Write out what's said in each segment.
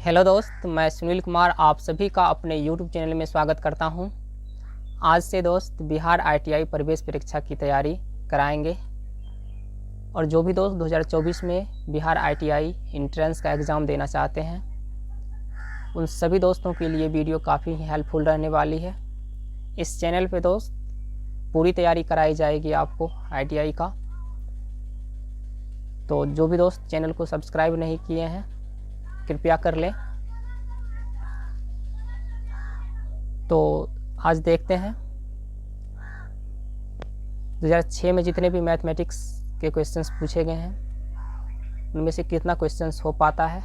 Hello दोस्त, मैं सुनील कुमार आप सभी का अपने YouTube चैनल में स्वागत करता हूं। आज से दोस्त बिहार ITI प्रवेश परीक्षा की तैयारी कराएंगे और जो भी दोस्त 2024 में बिहार ITI इंट्रेंस का एग्ज़ाम देना चाहते हैं उन सभी दोस्तों के लिए वीडियो काफ़ी हेल्पफुल रहने वाली है। इस चैनल पे दोस्त पूरी तैयारी कराई जाएगी आपको ITI का। तो जो भी दोस्त चैनल को सब्सक्राइब नहीं किए हैं कृपया कर लें। तो आज देखते हैं 2006 में जितने भी मैथमेटिक्स के क्वेश्चंस पूछे गए हैं उनमें से कितना क्वेश्चंस हो पाता है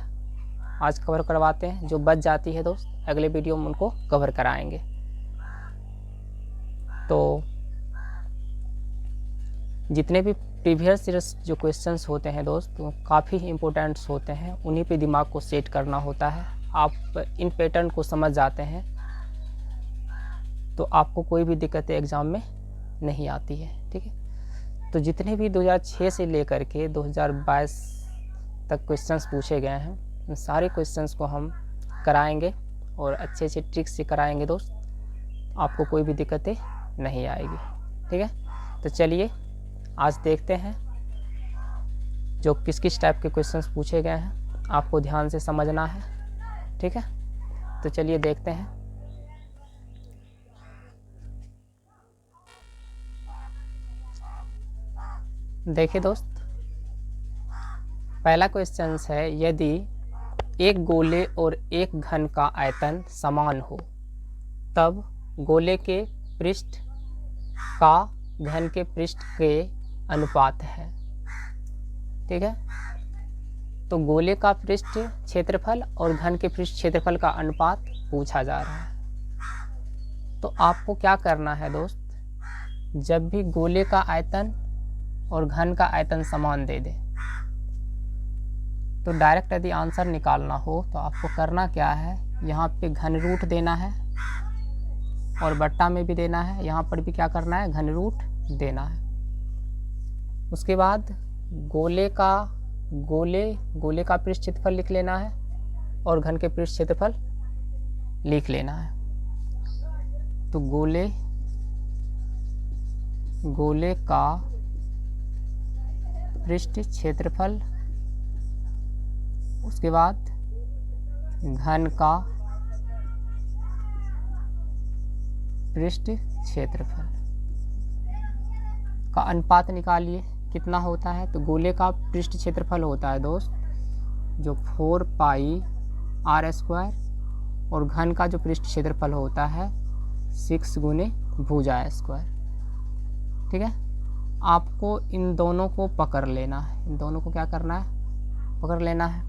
आज कवर करवाते हैं। जो बच जाती है दोस्त अगले वीडियो में उनको कवर कराएंगे। तो जितने भी प्रीवियस ईयर्स जो क्वेश्चंस होते हैं दोस्त वो काफ़ी इम्पोर्टेंट्स होते हैं, उन्हीं पे दिमाग को सेट करना होता है। आप इन पैटर्न को समझ जाते हैं तो आपको कोई भी दिक्कतें एग्ज़ाम में नहीं आती है। ठीक है, तो जितने भी 2006 से लेकर के 2022 तक क्वेश्चंस पूछे गए हैं उन सारे क्वेश्चंस को हम कराएंगे और अच्छे से ट्रिक्स से कराएंगे दोस्त, आपको कोई भी दिक्कतें नहीं आएगी। ठीक है, तो चलिए आज देखते हैं जो किस किस टाइप के क्वेश्चंस पूछे गए हैं, आपको ध्यान से समझना है। ठीक है, तो चलिए देखते हैं। देखिए दोस्त, पहला क्वेश्चन है यदि एक गोले और एक घन का आयतन समान हो तब गोले के पृष्ठ का घन के पृष्ठ के अनुपात है। ठीक है, तो गोले का पृष्ठ क्षेत्रफल और घन के पृष्ठ क्षेत्रफल का अनुपात पूछा जा रहा है। तो आपको क्या करना है दोस्त, जब भी गोले का आयतन और घन का आयतन समान दे दे तो डायरेक्ट यदि आंसर निकालना हो तो आपको करना क्या है, यहाँ पे घन रूट देना है और बट्टा में भी देना है, यहाँ पर भी क्या करना है घन रूट देना है। उसके बाद गोले का पृष्ठ क्षेत्रफल लिख लेना है और घन के पृष्ठ क्षेत्रफल लिख लेना है। तो गोले का पृष्ठ क्षेत्रफल, उसके बाद घन का पृष्ठ क्षेत्रफल का अनुपात निकालिए कितना होता है। तो गोले का पृष्ठ क्षेत्रफल होता है दोस्त जो 4 पाई r² और घन का जो पृष्ठ क्षेत्रफल होता है 6 गुने भुजा स्क्वायर। ठीक है, आपको इन दोनों को पकड़ लेना है, इन दोनों को क्या करना है पकड़ लेना है।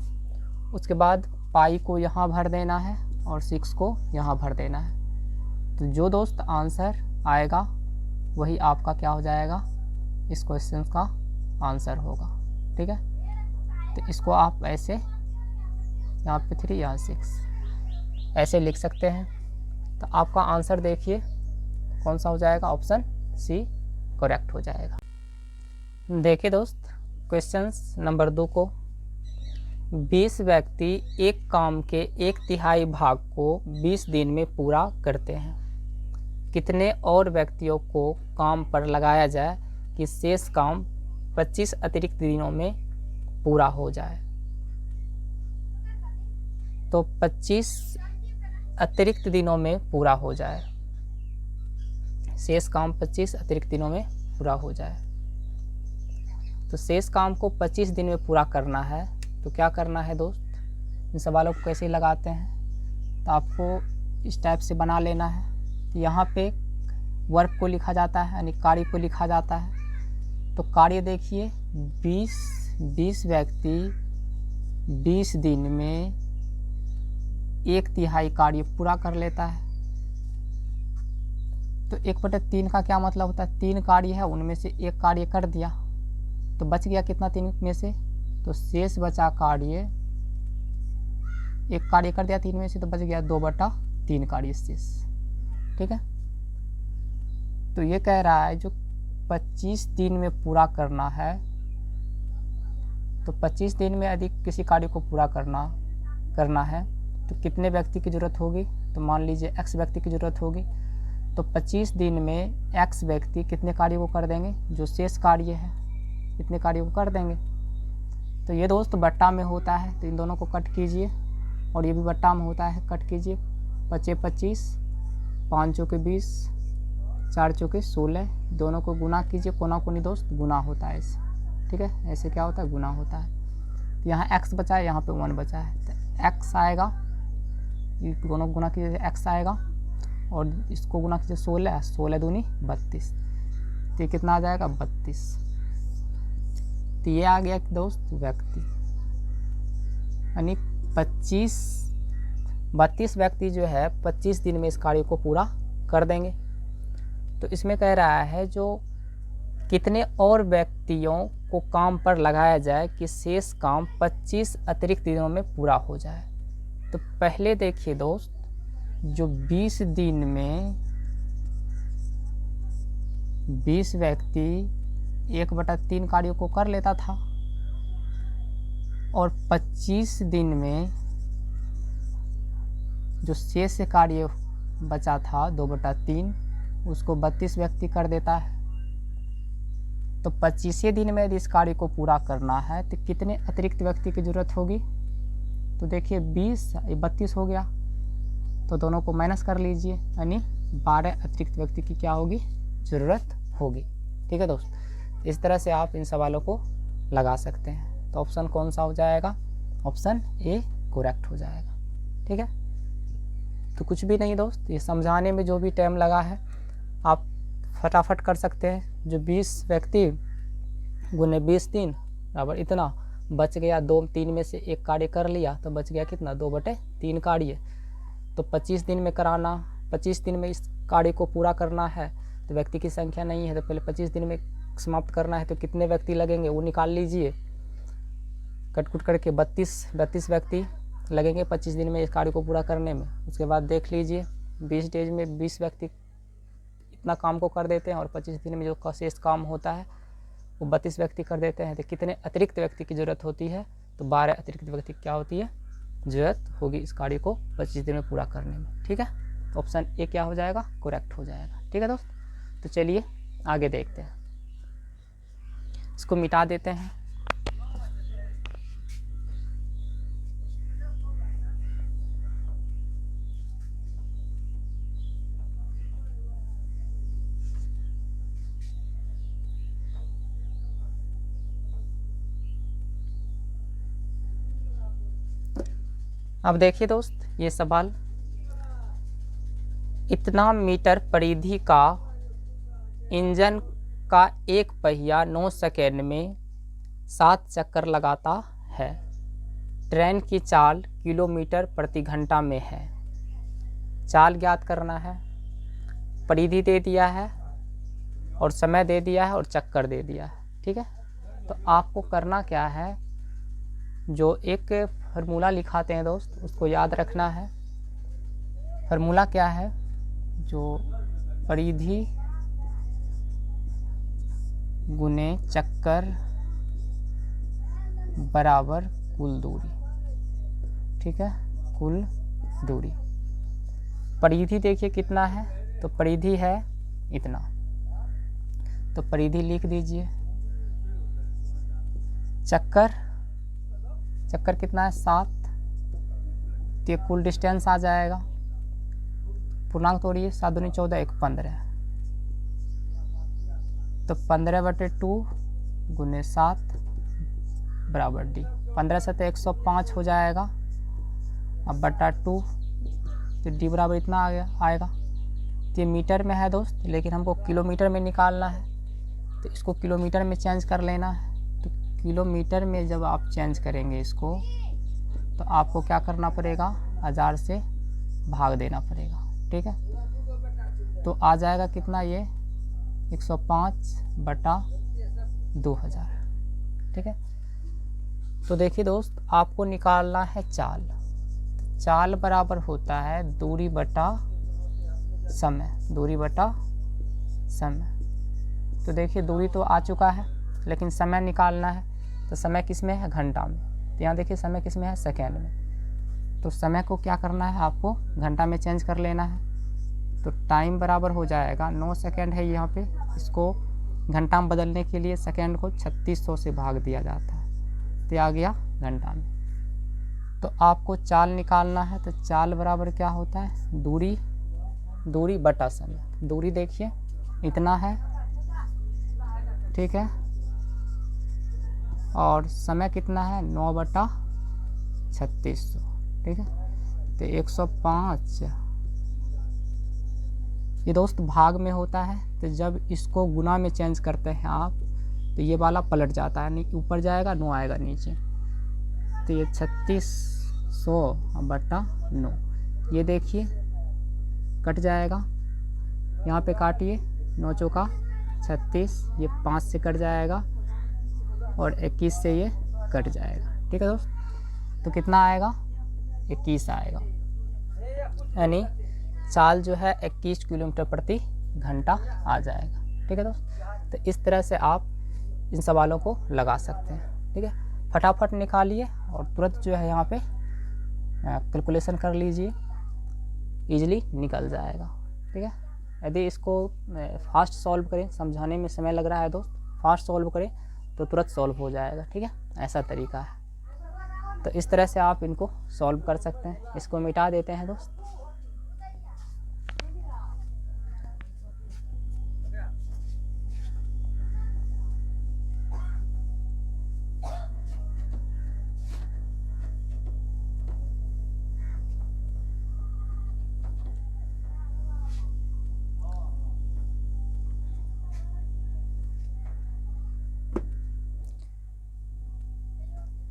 उसके बाद पाई को यहाँ भर देना है और 6 को यहाँ भर देना है। तो जो दोस्त आंसर आएगा वही आपका क्या हो जाएगा, इस क्वेश्चन का आंसर होगा। ठीक है, तो इसको आप ऐसे यहाँ पे 3 यहाँ 6 ऐसे लिख सकते हैं। तो आपका आंसर देखिए कौन सा हो जाएगा, ऑप्शन सी करेक्ट हो जाएगा। देखिए दोस्त, क्वेश्चन नंबर 2 को 20 व्यक्ति एक काम के 1/3 भाग को 20 दिन में पूरा करते हैं, कितने और व्यक्तियों को काम पर लगाया जाए कि शेष काम 25 अतिरिक्त दिनों में पूरा हो जाए। तो 25 अतिरिक्त दिनों में पूरा हो जाए, शेष काम 25 अतिरिक्त दिनों में पूरा हो जाए। तो शेष काम को 25 दिन में पूरा करना है तो क्या करना है दोस्त, इन सवालों को कैसे लगाते हैं तो आपको इस टाइप से बना लेना है। तो यहाँ पे वर्क को लिखा जाता है यानी कार्य को लिखा जाता है। तो कार्य देखिए 20 व्यक्ति 20 दिन में 1/3 कार्य पूरा कर लेता है। तो 1/3 का क्या मतलब होता है, 3 कार्य है उनमें से एक कार्य कर दिया तो बच गया कितना 3 में से, तो शेष बचा कार्य, एक कार्य कर दिया 3 में से तो बच गया 2/3 कार्य शेष। ठीक है, तो ये कह रहा है जो 25 दिन में पूरा करना है तो 25 दिन में यदि किसी कार्य को पूरा करना है तो कितने व्यक्ति की ज़रूरत होगी, तो मान लीजिए x व्यक्ति की ज़रूरत होगी। तो 25 दिन में x व्यक्ति कितने कार्य को कर देंगे, जो शेष कार्य है कितने कार्य को कर देंगे। तो ये दोस्त बट्टा में होता है, तो इन दोनों को कट कीजिए, और ये भी बट्टा में होता है, कट कीजिए। 25 25, 5 चौके 20, 4 चौके 16, दोनों को गुना कीजिए, कोना कोनी दोस्त गुना होता है ऐसे, ठीक है, ऐसे क्या होता है, गुना होता है। तो यहाँ x बचा है, यहाँ पे 1 बचा है, तो x आएगा, ये दोनों को गुना कीजिए x आएगा, और इसको गुना कीजिए 16, 16 दूनी 32, तो ये कितना आ जाएगा 32। तो ये आ गया दोस्त व्यक्ति, यानी 32 व्यक्ति जो है 25 दिन में इस कार्य को पूरा कर देंगे। तो इसमें कह रहा है जो कितने और व्यक्तियों को काम पर लगाया जाए कि शेष काम 25 अतिरिक्त दिनों में पूरा हो जाए। तो पहले देखिए दोस्त, जो 20 दिन में 20 व्यक्ति 1/3 कार्यों को कर लेता था, और 25 दिन में जो शेष कार्य बचा था 2/3, उसको 32 व्यक्ति कर देता है। तो 25 दिन में यदि इस कार्य को पूरा करना है तो कितने अतिरिक्त व्यक्ति की ज़रूरत होगी। तो देखिए 20 32 हो गया, तो दोनों को माइनस कर लीजिए, यानी 12 अतिरिक्त व्यक्ति की क्या होगी, ज़रूरत होगी। ठीक है दोस्त, इस तरह से आप इन सवालों को लगा सकते हैं। तो ऑप्शन कौन सा हो जाएगा, ऑप्शन ए करेक्ट हो जाएगा। ठीक है, तो कुछ भी नहीं दोस्त, ये समझाने में जो भी टाइम लगा है आप फटाफट कर सकते हैं। जो 20 व्यक्ति गुने 20 दिन बराबर इतना बच गया, 2-3 में से एक कार्य कर लिया तो बच गया कितना, 2/3 कार्य। तो 25 दिन में कराना, 25 दिन में इस कार्य को पूरा करना है, तो व्यक्ति की संख्या नहीं है, तो पहले 25 दिन में समाप्त करना है, तो कितने व्यक्ति लगेंगे वो निकाल लीजिए, कटकुट करके 32 व्यक्ति लगेंगे 25 दिन में इस कार्य को पूरा करने में। उसके बाद देख लीजिए 20 डेज में 20 व्यक्ति इतना काम को कर देते हैं, और 25 दिन में जो शेष काम होता है वो 32 व्यक्ति कर देते हैं। तो कितने अतिरिक्त व्यक्ति की ज़रूरत होती है, तो 12 अतिरिक्त व्यक्ति क्या होती है, ज़रूरत होगी इस कार्य को 25 दिन में पूरा करने में। ठीक है, तो ऑप्शन ए क्या हो जाएगा, करेक्ट हो जाएगा। ठीक है दोस्त, तो चलिए आगे देखते हैं, इसको मिटा देते हैं। अब देखिए दोस्त, ये सवाल, इतना मीटर परिधि का इंजन का एक पहिया 9 सेकेंड में 7 चक्कर लगाता है, ट्रेन की चाल किलोमीटर प्रति घंटा में है। चाल ज्ञात करना है, परिधि दे दिया है और समय दे दिया है और चक्कर दे दिया है। ठीक है, तो आपको करना क्या है, जो एक फार्मूला लिखाते हैं दोस्त उसको याद रखना है। फार्मूला क्या है, जो परिधि गुने चक्कर बराबर कुल दूरी। ठीक है, कुल दूरी, परिधि देखिए कितना है, तो परिधि है इतना, तो परिधि लिख दीजिए। चक्कर कितना है 7, तो ये कुल डिस्टेंस आ जाएगा, पूर्णांक तोड़िए, 7 दूनी 14, 1 15, तो 15/2 गुने 7 बराबर डी। 15 से तो 105 हो जाएगा, अब बटा 2, तो डी बराबर इतना आ गया आएगा। तो ये मीटर में है दोस्त, लेकिन हमको किलोमीटर में निकालना है, तो इसको किलोमीटर में चेंज कर लेना है। तो किलोमीटर में जब आप चेंज करेंगे इसको, तो आपको क्या करना पड़ेगा, 1000 से भाग देना पड़ेगा। ठीक है, तो आ जाएगा कितना, ये 105/2000। ठीक है, तो देखिए दोस्त, आपको निकालना है चाल। चाल बराबर होता है दूरी बटा समय, दूरी बटा समय। तो देखिए दूरी तो आ चुका है, लेकिन समय निकालना है, तो समय किस में है, घंटा में। तो यहाँ देखिए समय किस में है, सेकेंड में। तो समय को क्या करना है, आपको घंटा में चेंज कर लेना है। तो टाइम बराबर हो जाएगा 9 सेकेंड है यहाँ पे, इसको घंटा में बदलने के लिए सेकेंड को 3600 से भाग दिया जाता है, तो आ गया घंटा में। तो आपको चाल निकालना है, तो चाल बराबर क्या होता है, दूरी बटा समय। दूरी देखिए इतना है, ठीक है, और समय कितना है 9 बटा 3600, ठीक है। तो 105 ये दोस्त भाग में होता है, तो जब इसको गुना में चेंज करते हैं आप, तो ये वाला पलट जाता है, नहीं ऊपर जाएगा 9 आएगा नीचे। तो ये 3600 बटा 9, ये देखिए कट जाएगा, यहाँ पे काटिए, 9 चौका 36, ये 5 से कट जाएगा और 21 से ये कट जाएगा, ठीक है दोस्त। तो कितना आएगा, 21 आएगा, यानी चाल जो है 21 किलोमीटर प्रति घंटा आ जाएगा, ठीक है दोस्त। तो इस तरह से आप इन सवालों को लगा सकते हैं, ठीक है। फटाफट निकालिए और तुरंत जो है यहाँ पे कैलकुलेशन कर लीजिए, ईजिली निकल जाएगा, ठीक है। यदि इसको फास्ट सॉल्व करें, समझाने में समय लग रहा है दोस्त, फास्ट सॉल्व करें तो तुरंत सॉल्व हो जाएगा, ठीक है, ऐसा तरीका है। तो इस तरह से आप इनको सॉल्व कर सकते हैं। इसको मिटा देते हैं दोस्त।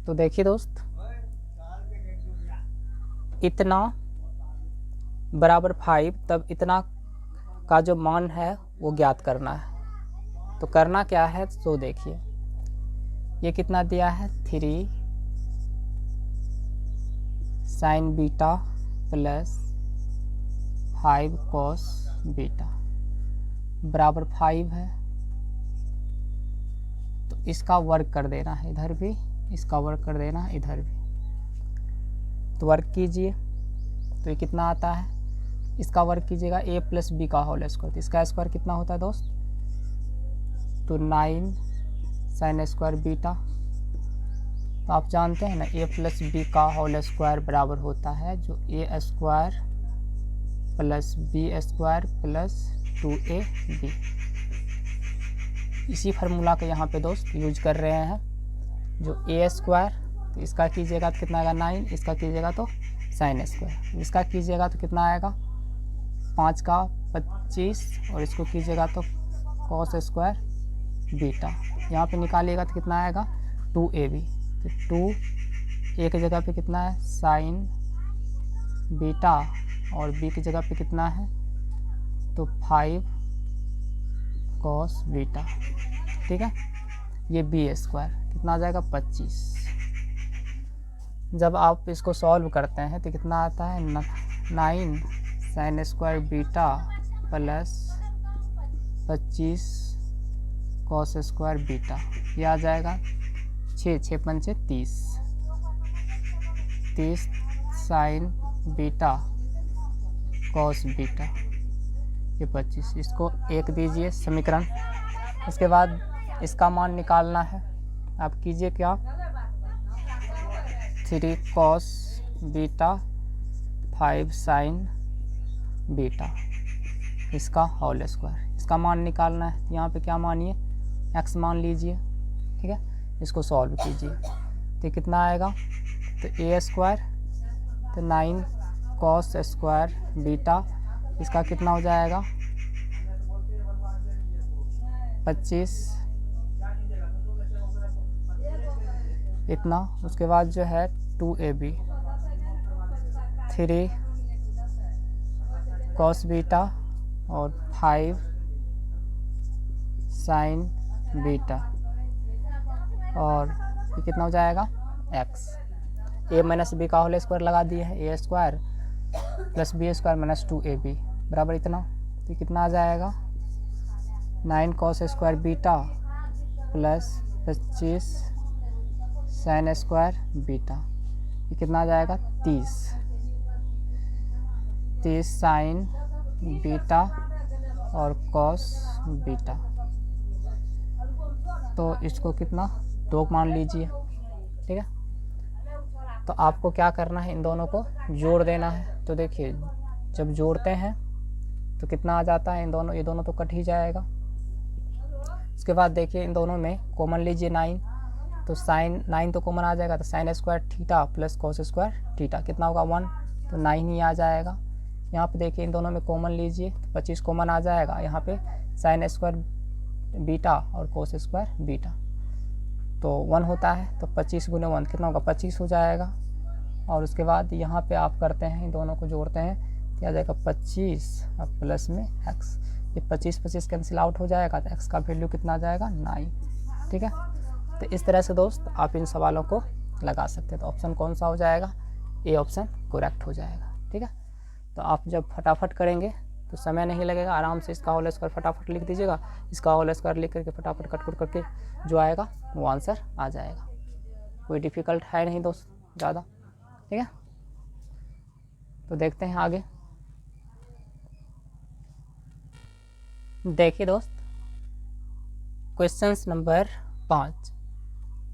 तो देखिए दोस्त, इतना बराबर 5, तब इतना का जो मान है वो ज्ञात करना है। तो करना क्या है, तो देखिए ये कितना दिया है, 3 sign beta plus 5 cos beta बराबर 5 है। तो इसका वर्ग कर देना है इधर भी, इसका वर्ग कर देना है इधर भी। तो वर्ग कीजिए, तो ये कितना आता है, इसका वर्ग कीजिएगा a प्लस बी का होल स्क्वायर। तो इसका स्क्वायर कितना होता है दोस्त, तो 9 साइन स्क्वायर बीटा। तो आप जानते हैं ना a प्लस बी का होल स्क्वायर बराबर होता है जो a square plus B square plus 2ab। इसी फार्मूला का यहाँ पे दोस्त यूज कर रहे हैं। जो a स्क्वायर, तो इसका कीजिएगा तो कितना आएगा 9, इसका कीजिएगा तो साइन स्क्वायर, इसका कीजिएगा तो कितना आएगा 5 का 25, और इसको कीजिएगा तो कॉस स्क्वायर बीटा। यहाँ पे निकालिएगा तो कितना आएगा 2ab। तो 2 a की जगह पे कितना है साइन बीटा, और b की जगह पे कितना है तो 5 कॉस बीटा, ठीक है। ये b स्क्वायर कितना आ जाएगा 25। जब आप इसको सॉल्व करते हैं तो कितना आता है 9 sign square beta plus 25 cos square beta, ये आ जाएगा 6 पंचे 30 साइन बीटा कॉस बीटा, ये 25। इसको 1 दीजिए समीकरण। उसके बाद इसका मान निकालना है, आप कीजिए क्या 3 कॉस बीटा 5 साइन बीटा, इसका होल स्क्वायर। इसका मान निकालना है, यहाँ पे क्या मानिए x मान लीजिए, ठीक है। इसको सॉल्व कीजिए तो कितना आएगा, तो a स्क्वायर तो 9 कॉस स्क्वायर बीटा, इसका कितना हो जाएगा 25 इतना। उसके बाद जो है 2ab 3 कॉस बीटा और 5 साइन बीटा, और ये कितना हो जाएगा x। a माइनस बी का होल स्क्वायर लगा दिए है, a square plus B square minus 2ab बराबर इतना। तो कितना आ जाएगा 9 cos square beta plus 25 sine square beta, ये कितना आ जाएगा 30। 30 साइन बीटा और कॉस बीटा। तो इसको कितना 2 मान लीजिए, ठीक है। तो आपको क्या करना है, इन दोनों को जोड़ देना है। तो देखिए जब जोड़ते हैं तो कितना आ जाता है, इन दोनों, ये दोनों तो कट ही जाएगा। उसके बाद देखिए इन दोनों में कॉमन लीजिए 9, तो साइन 9 तो कॉमन आ जाएगा, तो sine square theta plus cos square theta कितना होगा 1, तो 9 ही आ जाएगा। यहाँ पे देखिए इन दोनों में कॉमन लीजिए तो 25 कॉमन आ जाएगा। यहाँ पे साइन स्क्वायर बीटा और कोस स्क्वायर बीटा तो 1 होता है, तो 25 गुने 1 कितना होगा 25 हो जाएगा। और उसके बाद यहाँ पे आप करते हैं, इन दोनों को जोड़ते हैं तो आ जाएगा 25 और प्लस में x, ये 25 कैंसिल आउट हो जाएगा, तो x का वैल्यू कितना आ जाएगा 9, ठीक है। तो इस तरह से दोस्त आप इन सवालों को लगा सकते हैं। तो ऑप्शन कौन सा हो जाएगा, ए ऑप्शन करेक्ट हो जाएगा, ठीक है। तो आप जब फटाफट करेंगे तो समय नहीं लगेगा, आराम से इसका होल स्क्वायर फटाफट लिख दीजिएगा, इसका होल स्क्वायर लिख करके फटाफट कट करके जो आएगा वो आंसर आ जाएगा। कोई डिफ़िकल्ट है नहीं दोस्त ज़्यादा, ठीक है। तो देखते हैं आगे। देखिए दोस्त क्वेश्चंस नंबर 5।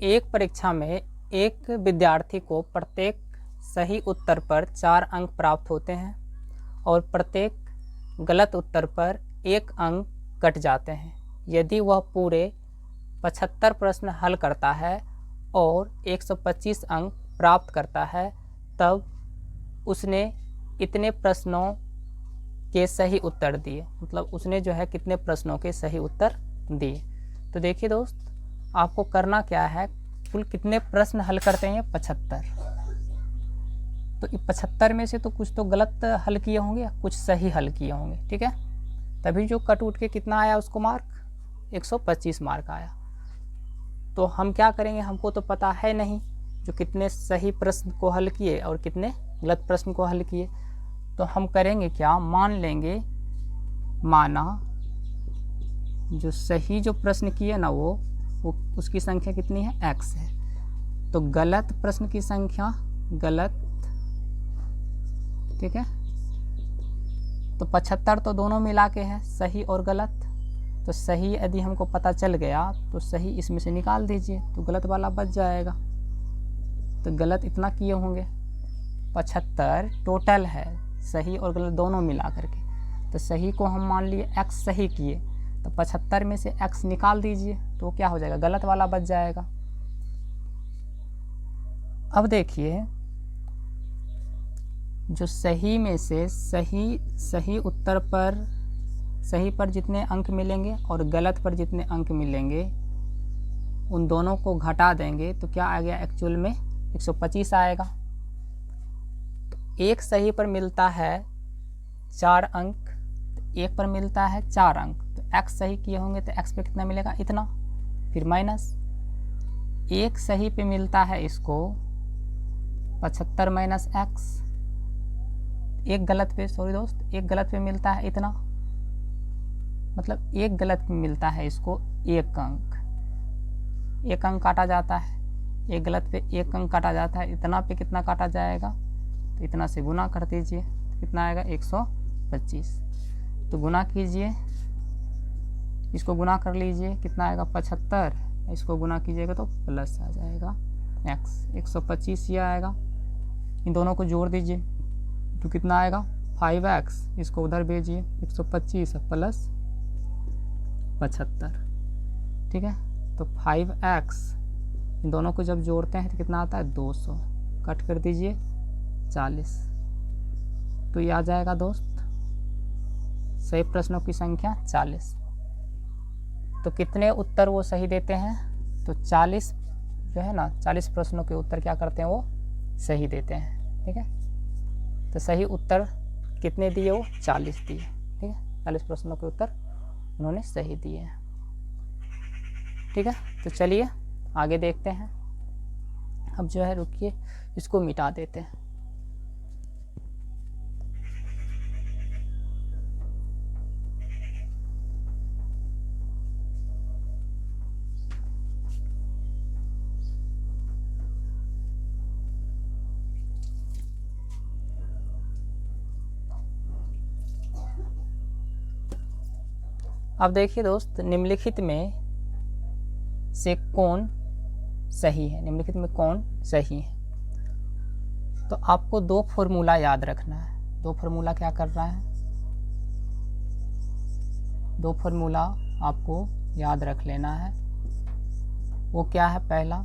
एक परीक्षा में एक विद्यार्थी को प्रत्येक सही उत्तर पर 4 अंक प्राप्त होते हैं और प्रत्येक गलत उत्तर पर 1 अंक कट जाते हैं। यदि वह पूरे 75 प्रश्न हल करता है और 125 अंक प्राप्त करता है, तब उसने इतने प्रश्नों के सही उत्तर दिए। मतलब उसने जो है कितने प्रश्नों के सही उत्तर दिए। तो देखिए दोस्त आपको करना क्या है, कुल कितने प्रश्न हल करते हैं 75, तो 75 में से तो कुछ तो गलत हल किए होंगे, कुछ सही हल किए होंगे, ठीक है। तभी जो कट उठ के कितना आया उसको मार्क 125 मार्क आया। तो हम क्या करेंगे, हमको तो पता है नहीं जो कितने सही प्रश्न को हल किए और कितने गलत प्रश्न को हल किए। तो हम करेंगे क्या, मान लेंगे, माना जो सही जो प्रश्न किए ना वो उसकी संख्या कितनी है x है, तो गलत प्रश्न की संख्या गलत, ठीक है। तो 75 तो दोनों मिला के है, सही और गलत। तो सही यदि हमको पता चल गया तो सही इसमें से निकाल दीजिए, तो गलत वाला बच जाएगा। तो गलत इतना किए होंगे, 75 टोटल है, सही और गलत दोनों मिला करके। तो सही को हम मान लिए x सही किए, तो 75 में से x निकाल दीजिए, तो क्या हो जाएगा, गलत वाला बच जाएगा। अब देखिए जो सही में से सही उत्तर पर, सही पर जितने अंक मिलेंगे और गलत पर जितने अंक मिलेंगे उन दोनों को घटा देंगे, तो क्या आ गया एक्चुअल में 125 आएगा। तो एक सही पर मिलता है 4 अंक, तो एक पर मिलता है 4 अंक, तो x सही किए होंगे तो x पे कितना मिलेगा इतना, फिर माइनस एक सही पे मिलता है इसको 75 माइनस x, एक गलत पे, सॉरी दोस्त, एक गलत पे मिलता है इतना, मतलब एक गलत पे मिलता है इसको 1 अंक, 1 अंक काटा जाता है, एक गलत पे 1 अंक काटा जाता है, इतना पे कितना काटा जाएगा, तो इतना से गुना कर दीजिए, तो कितना आएगा 125। तो गुना कीजिए, इसको गुना कर लीजिए, कितना आएगा 75, इसको गुना कीजिएगा तो प्लस आ जाएगा x, 125 ये आएगा। इन दोनों को जोड़ दीजिए तो कितना आएगा 5x, इसको उधर भेजिए 125 प्लस 75, ठीक है। तो 5x इन दोनों को जब जोड़ते हैं तो कितना आता है 200, कट कर दीजिए 40, तो ये आ जाएगा दोस्त सही प्रश्नों की संख्या 40। तो कितने उत्तर वो सही देते हैं, तो 40 जो है ना, 40 प्रश्नों के उत्तर क्या करते हैं वो सही देते हैं, ठीक है। तो सही उत्तर कितने दिए, वो 40 दिए, ठीक है। 40 प्रश्नों के उत्तर उन्होंने सही दिए हैं, ठीक है। तो चलिए आगे देखते हैं। अब जो है रुकिए, इसको मिटा देते हैं। अब देखिए दोस्त, निम्नलिखित में से कौन सही है, निम्नलिखित में कौन सही है। तो आपको दो फॉर्मूला याद रखना है। दो फार्मूला क्या कर रहा है, दो फार्मूला आपको याद रख लेना है। वो क्या है, पहला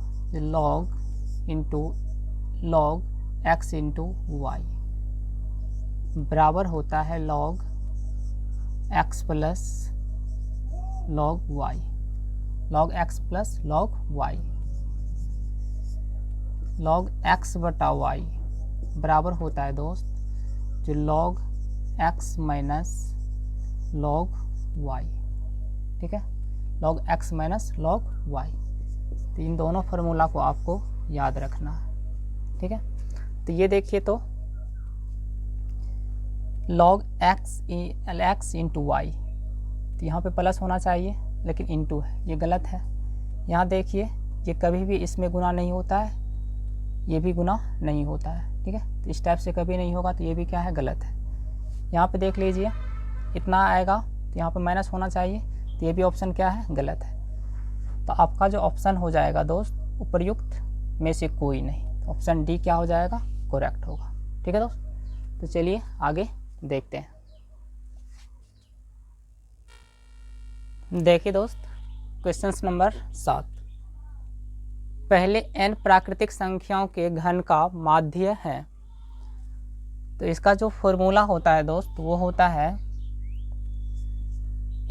लॉग x इंटू वाई बराबर होता है log x plus log y, log x plus log y, log x बटा y बराबर होता है दोस्त जो log x minus log y, ठीक है, log x minus log y। तो इन दोनों फार्मूला को आपको याद रखना है, ठीक है। तो ये देखिए, तो log x इंटू वाई, तो यहाँ पे प्लस होना चाहिए लेकिन इंटू है, ये गलत है। यहाँ देखिए, ये कभी भी इसमें गुना नहीं होता है, ये भी गुना नहीं होता है, ठीक है। तो इस टाइप से कभी नहीं होगा, तो ये भी क्या है, गलत है। यहाँ पे देख लीजिए, इतना आएगा तो यहाँ पे माइनस होना चाहिए, तो ये भी ऑप्शन क्या है, गलत है। तो आपका जो ऑप्शन हो जाएगा दोस्त, उपर्युक्त में से कोई नहीं, ऑप्शन डी क्या हो जाएगा, करेक्ट होगा, ठीक है दोस्त। तो चलिए आगे देखते हैं। देखिए दोस्त, क्वेश्चन नंबर 7, पहले n प्राकृतिक संख्याओं के घन का माध्य है। तो इसका जो फॉर्मूला होता है दोस्त, वो होता है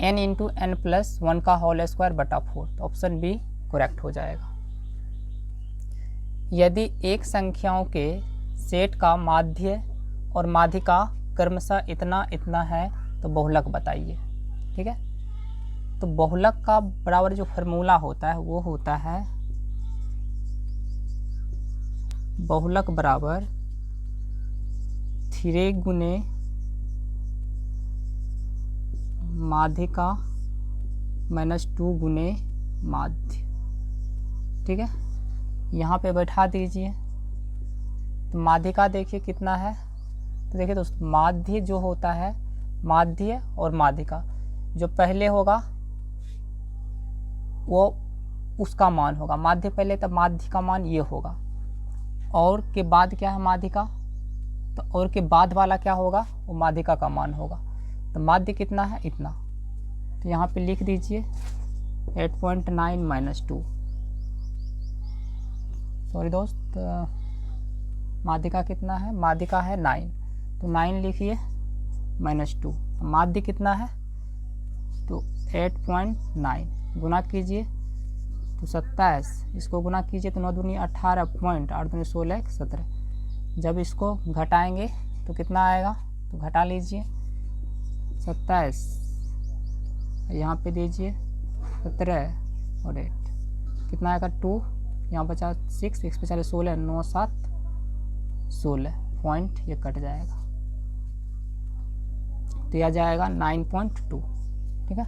n इंटू एन प्लस 1 का होल स्क्वायर बटा 4। तो ऑप्शन बी करेक्ट हो जाएगा। यदि एक संख्याओं के सेट का माध्य और माध्यिका क्रमशः इतना इतना है तो बहुलक बताइए, ठीक है। तो बहुलक का बराबर जो फार्मूला होता है वो होता है बहुलक बराबर 3 गुने माध्यिका माइनस 2 गुने माध्य, ठीक है। यहाँ पे बैठा दीजिए, तो माध्यिका देखिए कितना है। तो देखिए दोस्तों, माध्य जो होता है, माध्य और माध्यिका जो पहले होगा वो उसका मान होगा, माध्य पहले तब माध्य का मान ये होगा, और के बाद क्या है माध्यिका, तो और के बाद वाला क्या होगा, वो माध्यिका का मान होगा। तो माध्य कितना है, इतना। तो यहाँ पे लिख दीजिए 8.9 माइनस 2, सॉरी दोस्त, माध्यिका कितना है, माध्यिका है 9, तो 9 लिखिए माइनस 2। माध्य कितना है, तो 8.9 गुना कीजिए तो 27, इसको गुना कीजिए तो 9 दूनी 18 पॉइंट 8 दूनी 16 17। जब इसको घटाएंगे तो कितना आएगा, तो घटा लीजिए 27, यहाँ पे दीजिए 17 और 8, कितना आएगा 2, यहाँ बचा 6, 6 पे 16, 9 7 16 पॉइंट, ये कट जाएगा तो यह जाएगा 9.2, ठीक है।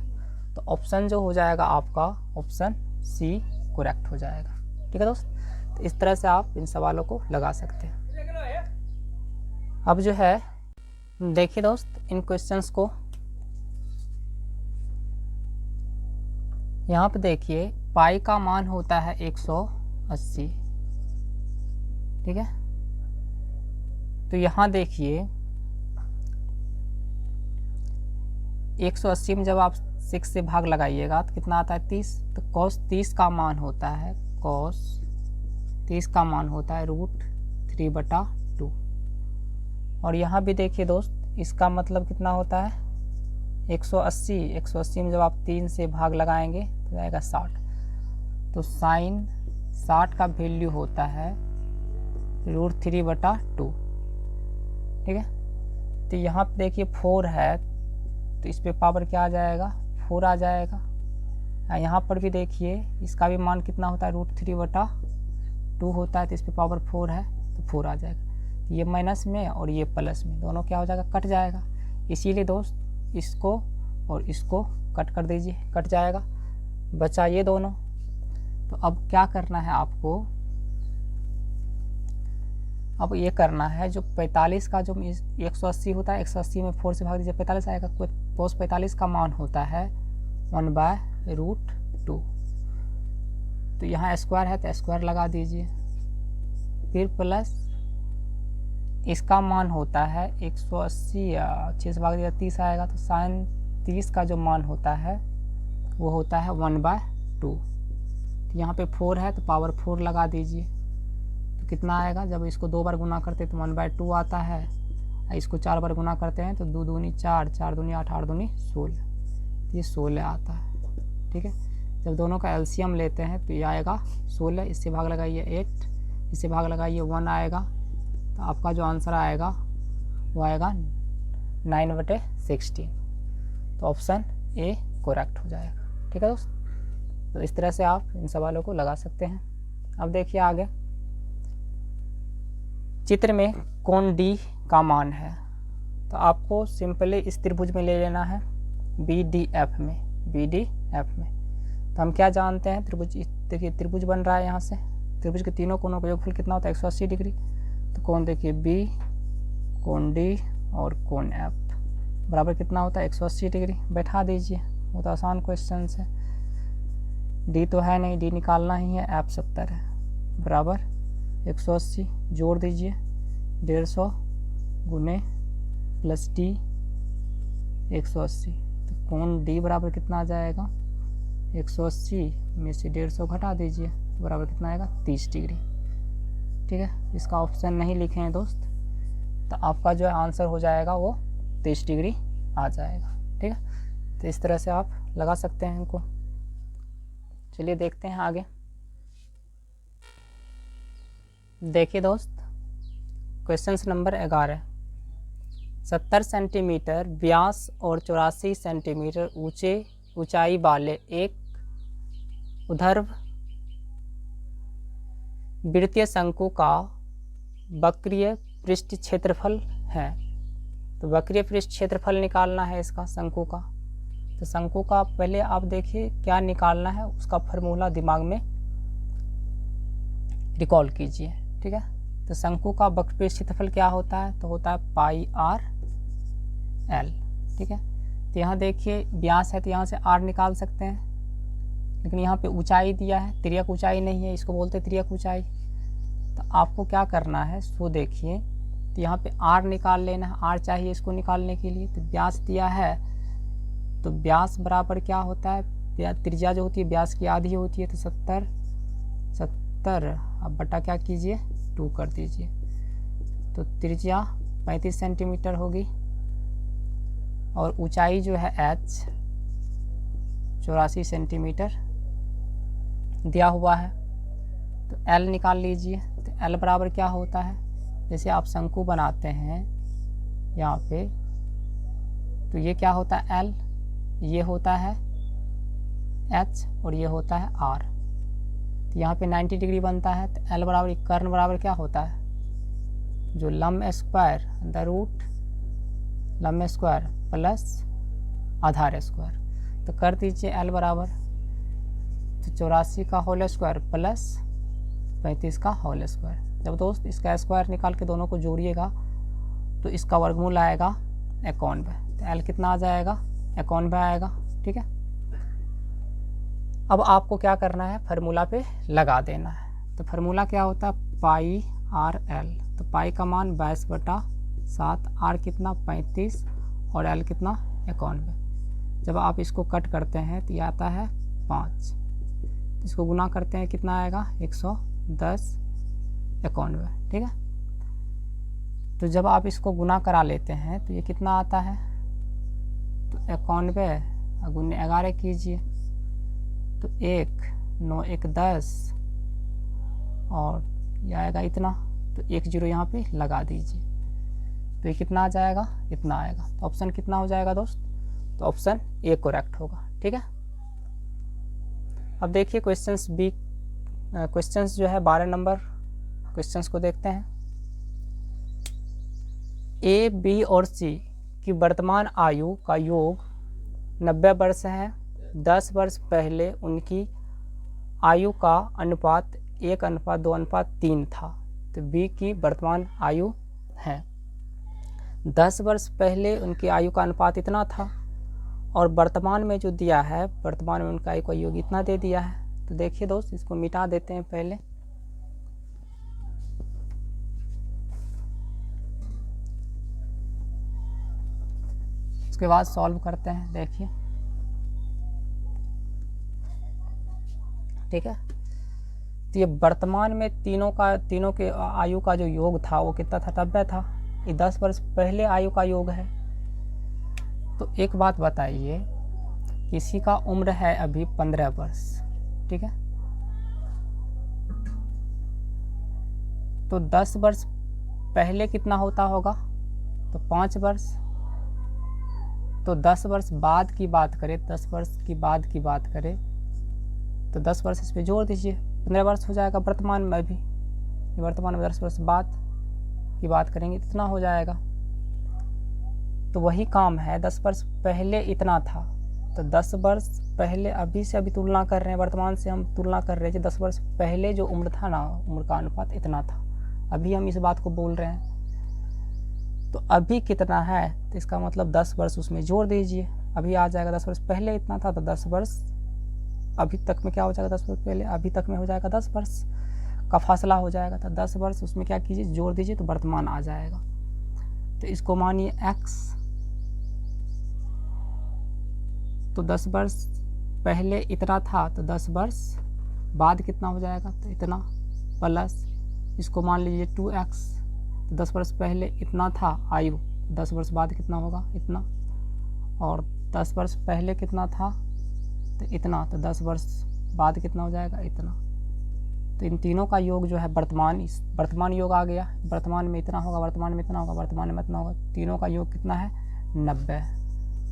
तो ऑप्शन जो हो जाएगा आपका, ऑप्शन सी करेक्ट हो जाएगा, ठीक है दोस्त। तो इस तरह से आप इन सवालों को लगा सकते हैं। अब जो है देखिए दोस्त, इन क्वेश्चंस को यहाँ पे देखिए, पाई का मान होता है 180, ठीक है। तो यहाँ देखिए 180 में जब आप 6 से भाग लगाइएगा तो कितना आता है 30। तो cos 30 का मान होता है, cos 30 का मान होता है √3/2। और यहाँ भी देखिए दोस्त, इसका मतलब कितना होता है 180, 180 में जब आप 3 से भाग लगाएंगे तो आएगा 60। तो साइन 60 का वैल्यू होता है √3/2, ठीक है। तो यहाँ पे देखिए 4 है, तो इस पे पावर क्या आ जाएगा, 4 आ जाएगा। यहाँ पर भी देखिए, इसका भी मान कितना होता है √3/2 होता है, तो इस पे पावर 4 है तो 4 आ जाएगा। ये माइनस में और ये प्लस में, दोनों क्या हो जाएगा, कट जाएगा। इसीलिए दोस्त इसको और इसको कट कर दीजिए, कट जाएगा, बचा ये दोनों। तो अब क्या करना है आपको, अब ये करना है जो 45 का जो 180 होता है, 180 में 4 से भाग दीजिए 45 आएगा। cos 45 का मान होता है 1/√2। तो यहाँ स्क्वायर है तो स्क्वायर लगा दीजिए, फिर प्लस इसका मान होता है 180 या 6 से भाग दिया 30 आएगा, तो साइन 30 का जो मान होता है वो होता है 1/2। तो यहाँ पे 4 है तो पावर 4 लगा दीजिए, तो कितना आएगा, जब इसको 2 बार गुना करते हैं तो 1/2 आता है, इसको 4 बार गुना करते हैं तो 2 दूनी 4, 4 दूनी 8, 8 दूनी 16, ये 16 आता है। ठीक है, जब दोनों का एलसीएम लेते हैं तो ये आएगा 16, इससे भाग लगाइए 8, इससे भाग लगाइए 1 आएगा, तो आपका जो आंसर आएगा वो आएगा 9/16। तो ऑप्शन ए करेक्ट हो जाएगा। ठीक है दोस्त, तो इस तरह से आप इन सवालों को लगा सकते हैं। अब देखिए आगे, चित्र में कोण डी का मान है, तो आपको सिंपली इस त्रिभुज में ले लेना है BDF में। तो हम क्या जानते हैं, त्रिभुज, देखिए त्रिभुज बन रहा है यहाँ से, त्रिभुज के तीनों कोणों का योगफल कितना होता है 180 डिग्री। तो कोण देखिए B, कोण D और कोण F बराबर कितना होता है 180 डिग्री। बैठा दीजिए, बहुत आसान क्वेश्चन है। D तो है नहीं, D निकालना ही है, F 70 है, बराबर 180 जोड़ दीजिए 150 गुने प्लस D 180। तो कोण D बराबर कितना आ जाएगा 180 में से 150 घटा दीजिए, बराबर कितना आएगा 30 डिग्री। ठीक है, इसका ऑप्शन नहीं लिखे हैं दोस्त, तो आपका जो आंसर हो जाएगा वो 30 डिग्री आ जाएगा। ठीक है, तो इस तरह से आप लगा सकते हैं इनको। चलिए देखते हैं आगे। देखिए दोस्त, क्वेश्चन नंबर 11, 70 सेंटीमीटर व्यास और 84 सेंटीमीटर ऊंचाई वाले एक ऊर्ध्व वृत्तीय शंकु का वक्रीय पृष्ठ क्षेत्रफल है। तो वक्रीय पृष्ठ क्षेत्रफल निकालना है इसका, शंकु का। तो शंकु का पहले आप देखिए क्या निकालना है, उसका फार्मूला दिमाग में रिकॉल कीजिए। ठीक है, तो शंकु का वक्र पृष्ठ क्षेत्रफल क्या होता है, तो होता है πr/l। ठीक है, तो यहाँ देखिए व्यास है तो यहाँ से r निकाल सकते हैं, लेकिन यहाँ पे ऊंचाई दिया है, तिर्यक ऊंचाई नहीं है, इसको बोलते हैं तिर्यक ऊंचाई। तो आपको क्या करना है, सो देखिए, तो यहाँ पे r निकाल लेना है, r चाहिए इसको निकालने के लिए। तो व्यास दिया है, तो व्यास बराबर क्या होता है, त्रिज्या जो होती है व्यास की आधी होती है, तो 70 अब बटा क्या कीजिए 2 कर दीजिए, तो त्रिज्या 35 सेंटीमीटर होगी और ऊंचाई जो है h 84 सेंटीमीटर दिया हुआ है। तो L निकाल लीजिए, तो L बराबर क्या होता है, जैसे आप शंकु बनाते हैं यहाँ पे, तो ये क्या होता है L, ये होता है H और ये होता है R। तो यहाँ पे 90 डिग्री बनता है, तो L बराबर कर्ण बराबर क्या होता है, जो लंब स्क्वायर √ लंब स्क्वायर प्लस आधार स्क्वायर। तो कर दीजिए L बराबर, तो 84 का होल स्क्वायर प्लस 35 का होल स्क्वायर। जब दोस्त इसका स्क्वायर निकाल के दोनों को जोड़िएगा तो इसका वर्गमूल आएगा 91। तो L कितना आ जाएगा 91 आएगा। ठीक है, अब आपको क्या करना है, फार्मूला पे लगा देना है। तो फार्मूला क्या होता है πr/l। तो पाई का मान 22/7, r कितना 35 और l कितना 91। जब आप इसको कट करते हैं तो ये आता है 5, इसको गुना करते हैं कितना आएगा 110 91। ठीक है, तो जब आप इसको गुना करा लेते हैं तो ये कितना आता है, तो 91 गुने 11 कीजिए, तो 1 9 1 10 और ये आएगा इतना, तो 1 0 यहाँ पे लगा दीजिए, तो ये कितना आ जाएगा, इतना आएगा। तो ऑप्शन कितना हो जाएगा दोस्त, तो ऑप्शन ए करेक्ट होगा। ठीक है, अब देखिए क्वेश्चंस बी, क्वेश्चंस जो है 12 नंबर क्वेश्चंस को देखते हैं। ए, बी और सी की वर्तमान आयु का योग 90 वर्ष है। 10 वर्ष पहले उनकी आयु का अनुपात 1:2:3 था। तो बी की वर्तमान आयु है, 10 वर्ष पहले उनकी आयु का अनुपात इतना था और वर्तमान में जो दिया है, वर्तमान में उनका एक योग इतना दे दिया है। तो देखिए दोस्त, इसको मिटा देते हैं पहले। उसके बाद सॉल्व करते हैं। देखिए ठीक है, तो ये वर्तमान में तीनों के आयु का जो योग था वो कितना था, 90 था। ये 10 वर्ष पहले आयु का योग है। तो एक बात बताइए, किसी का उम्र है अभी 15 वर्ष, ठीक है, तो 10 वर्ष पहले कितना होता होगा, तो 5 वर्ष। तो 10 वर्ष बाद की बात करें, 10 वर्ष की बाद की बात करें तो 10 वर्ष इस पर जोड़ दीजिए, 15 वर्ष हो जाएगा वर्तमान में भी। वर्तमान में 10 वर्ष बाद की बात करेंगे तो इतना हो जाएगा। तो वही काम है, 10 वर्ष पहले इतना था, तो 10 वर्ष पहले अभी से अभी तुलना कर रहे हैं, वर्तमान से हम तुलना कर रहे हैं। 10 वर्ष पहले जो उम्र था ना, उम्र का अनुपात इतना था, अभी हम इस बात को बोल रहे हैं। तो अभी कितना है, तो इसका मतलब 10 वर्ष उसमें जोड़ दीजिए, अभी आ जाएगा 10 वर्ष पहले इतना था, तो 10 वर्ष अभी तक में क्या हो जाएगा, 10 वर्ष पहले अभी तक में हो जाएगा 10 वर्ष का फासला हो जाएगा। तो 10 वर्ष उसमें क्या कीजिए, जोड़ दीजिए, तो वर्तमान आ जाएगा। तो इसको मानिए x, तो 10 वर्ष पहले इतना था, तो 10 वर्ष बाद कितना हो जाएगा, तो इतना, प्लस इसको मान लीजिए 2x, तो 10 वर्ष पहले इतना था आयु, 10 वर्ष बाद कितना होगा, इतना, और 10 वर्ष पहले कितना था, तो इतना, तो 10 वर्ष बाद कितना हो जाएगा, इतना। तो इन तीनों का योग जो है वर्तमान योग आ गया, वर्तमान में इतना होगा, वर्तमान में इतना होगा, वर्तमान में इतना होगा, तीनों का योग कितना है, 90।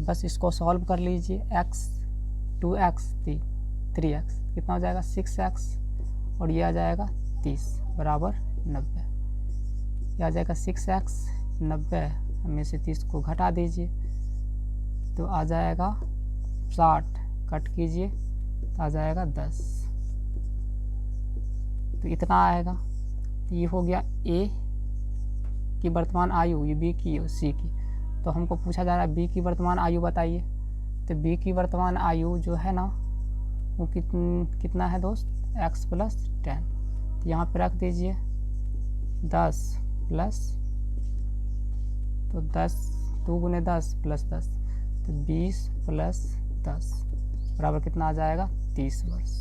बस इसको सॉल्व कर लीजिए, x 2x 3x कितना हो जाएगा, 6x, और ये आ जाएगा 30 बराबर 90। यह आ जाएगा 6x 90 में से 30 को घटा दीजिए, तो आ जाएगा 60, कट कीजिए तो आ जाएगा 10, तो इतना आएगा। तो ये हो गया A की वर्तमान आयु, ये B की और C की। तो हमको पूछा जा रहा है B की वर्तमान आयु बताइए। तो B की वर्तमान आयु जो है ना, वो कितना है दोस्त, x + 10। तो यहाँ पे रख दीजिए 10 प्लस, तो 10 2 × 10 + 10, तो 20 + 10 बराबर कितना आ जाएगा, 30 वर्ष।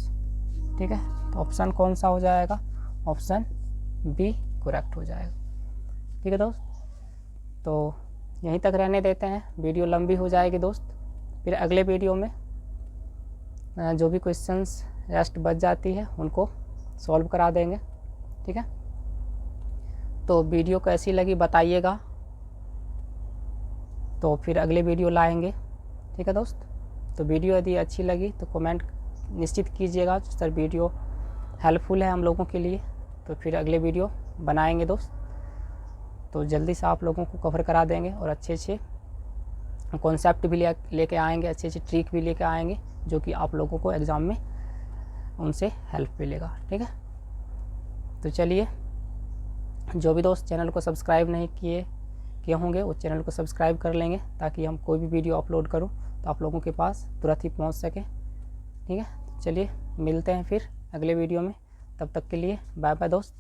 ठीक है, तो ऑप्शन कौन सा हो जाएगा, ऑप्शन बी करेक्ट हो जाएगा। ठीक है दोस्त, तो यहीं तक रहने देते हैं, वीडियो लंबी हो जाएगी दोस्त। फिर अगले वीडियो में जो भी क्वेश्चंस रेस्ट बच जाती है उनको सॉल्व करा देंगे। ठीक है, तो वीडियो कैसी लगी बताइएगा, तो फिर अगले वीडियो लाएंगे। ठीक है दोस्त, तो वीडियो यदि अच्छी लगी तो कमेंट निश्चित कीजिएगा, सर वीडियो हेल्पफुल है हम लोगों के लिए, तो फिर अगले वीडियो बनाएंगे दोस्त। तो जल्दी से आप लोगों को कवर करा देंगे और अच्छे अच्छे कॉन्सेप्ट भी लेके आएंगे, अच्छे अच्छे ट्रिक भी लेके आएंगे, जो कि आप लोगों को एग्ज़ाम में उनसे हेल्प मिलेगा। ठीक है, तो चलिए, जो भी दोस्त चैनल को सब्सक्राइब नहीं किए होंगे वो चैनल को सब्सक्राइब कर लेंगे, ताकि हम कोई भी वीडियो अपलोड करूं तो आप लोगों के पास तुरंत ही पहुंच सके। ठीक है, चलिए मिलते हैं फिर अगले वीडियो में, तब तक के लिए बाय बाय दोस्त।